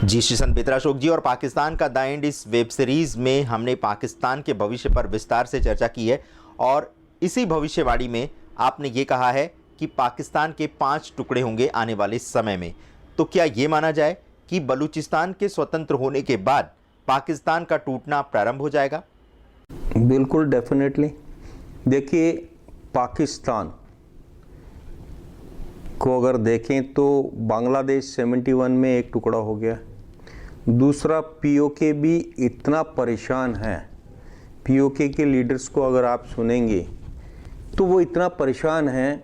जी श्रीसंत बेतरा अशोक जी, और पाकिस्तान का the end इस वेब सीरीज में हमने पाकिस्तान के भविष्य पर विस्तार से चर्चा की है और इसी भविष्यवाणी में आपने ये कहा है कि पाकिस्तान के 5 टुकड़े होंगे आने वाले समय में। तो क्या ये माना जाए कि बलूचिस्तान के स्वतंत्र होने के बाद पाकिस्तान का टूटना प्रारंभ हो जाएगा? बिल्कुल, डेफिनेटली। देखिए, पाकिस्तान को अगर देखें तो बांग्लादेश 71 में एक टुकड़ा हो गया। दूसरा, पीओके भी इतना परेशान है। पीओके के लीडर्स को अगर आप सुनेंगे तो वो इतना परेशान है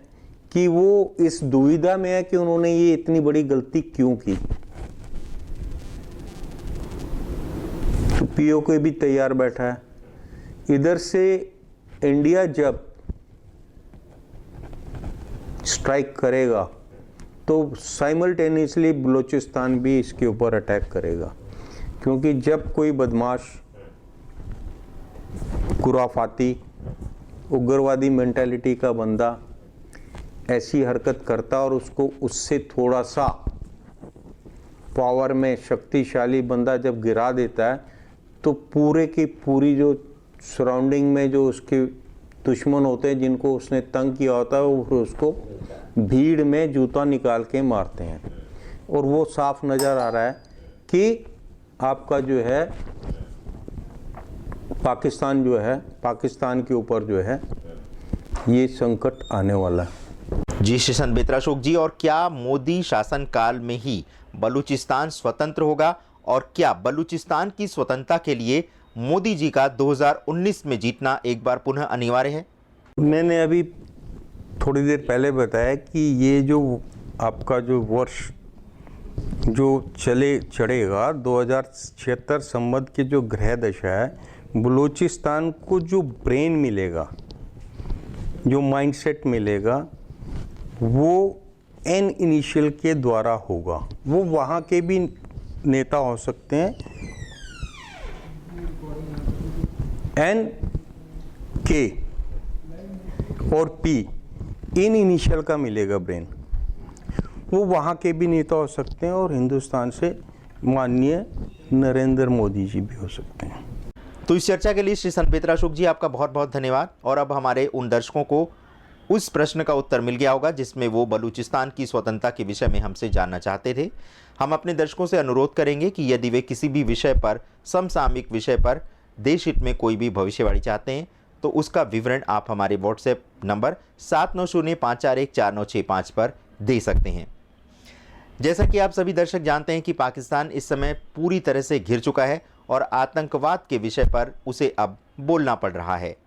कि वो इस दुविधा में है कि उन्होंने ये इतनी बड़ी गलती क्यों की। तो पीओके भी तैयार बैठा है। इधर से इंडिया जब स्ट्राइक करेगा तो साइमल्टेनियसली बलूचिस्तान भी इसके ऊपर अटैक करेगा, क्योंकि जब कोई बदमाश, खुराफाती, उग्रवादी मेंटालिटी का बंदा ऐसी हरकत करता और उसको उससे थोड़ा सा पावर में शक्तिशाली बंदा जब गिरा देता है तो पूरे की पूरी जो सराउंडिंग में जो उसके दुश्मन होते हैं, जिनको उसने तंग किया होता है, वो उसको भीड़ में जूता निकाल के मारते हैं। और वो साफ नज़र आ रहा है कि आपका जो है पाकिस्तान जो है, पाकिस्तान के ऊपर जो है ये संकट आने वाला है। जी श्रीसंत बेतरा अशोक जी, और क्या मोदी शासनकाल में ही बलूचिस्तान स्वतंत्र होगा और क्या बलूचिस्तान की स्वतंत्रता के लिए मोदी जी का 2019 में जीतना एक बार पुनः अनिवार्य है? मैंने अभी थोड़ी देर पहले बताया कि ये जो आपका जो वर्ष जो चढ़ेगा 2076 संवत की जो ग्रह दशा है, बलूचिस्तान को जो ब्रेन मिलेगा, जो माइंडसेट मिलेगा, वो एन इनिशियल के द्वारा होगा। वो वहाँ के भी नेता हो सकते हैं, एन के और पी, इन इनिशियल का मिलेगा ब्रेन। वो वहाँ के भी नेता हो सकते हैं और हिंदुस्तान से माननीय नरेंद्र मोदी जी भी हो सकते हैं। तो इस चर्चा के लिए श्रीसंत बेतरा अशोक जी आपका बहुत बहुत धन्यवाद। और अब हमारे उन दर्शकों को उस प्रश्न का उत्तर मिल गया होगा जिसमें वो बलूचिस्तान की स्वतंत्रता के विषय में हमसे जानना चाहते थे। हम अपने दर्शकों से अनुरोध करेंगे कि यदि वे किसी भी विषय पर, समसामयिक विषय पर, देश हित में कोई भी भविष्यवाणी चाहते हैं तो उसका विवरण आप हमारे व्हाट्सएप नंबर 7905414965 पर दे सकते हैं। जैसा कि आप सभी दर्शक जानते हैं कि पाकिस्तान इस समय पूरी तरह से घिर चुका है और आतंकवाद के विषय पर उसे अब बोलना पड़ रहा है।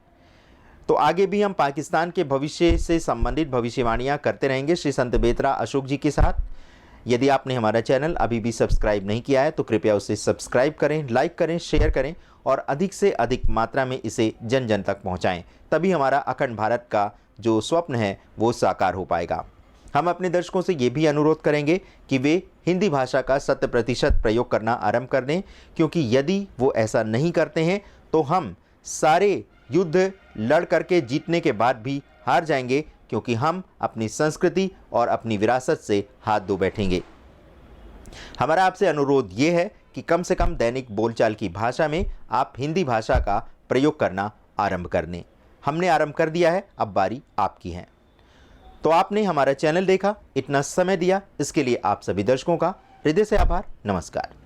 तो आगे भी हम पाकिस्तान के भविष्य से संबंधित भविष्यवाणियां करते रहेंगे श्रीसंत बेतरा अशोक जी के साथ। यदि आपने हमारा चैनल अभी भी सब्सक्राइब नहीं किया है तो कृपया उसे सब्सक्राइब करें, लाइक करें, शेयर करें और अधिक से अधिक मात्रा में इसे जन जन तक पहुंचाएं। तभी हमारा अखंड भारत का जो स्वप्न है वो साकार हो पाएगा। हम अपने दर्शकों से ये भी अनुरोध करेंगे कि वे हिंदी भाषा का 100% प्रयोग करना आरंभ कर दें, क्योंकि यदि वो ऐसा नहीं करते हैं तो हम सारे युद्ध लड़ करके जीतने के बाद भी हार जाएंगे, क्योंकि हम अपनी संस्कृति और अपनी विरासत से हाथ धो बैठेंगे। हमारा आपसे अनुरोध ये है कि कम से कम दैनिक बोलचाल की भाषा में आप हिंदी भाषा का प्रयोग करना आरंभ कर दें। हमने आरंभ कर दिया है, अब बारी आपकी है। तो आपने हमारा चैनल देखा, इतना समय दिया, इसके लिए आप सभी दर्शकों का हृदय से आभार। नमस्कार।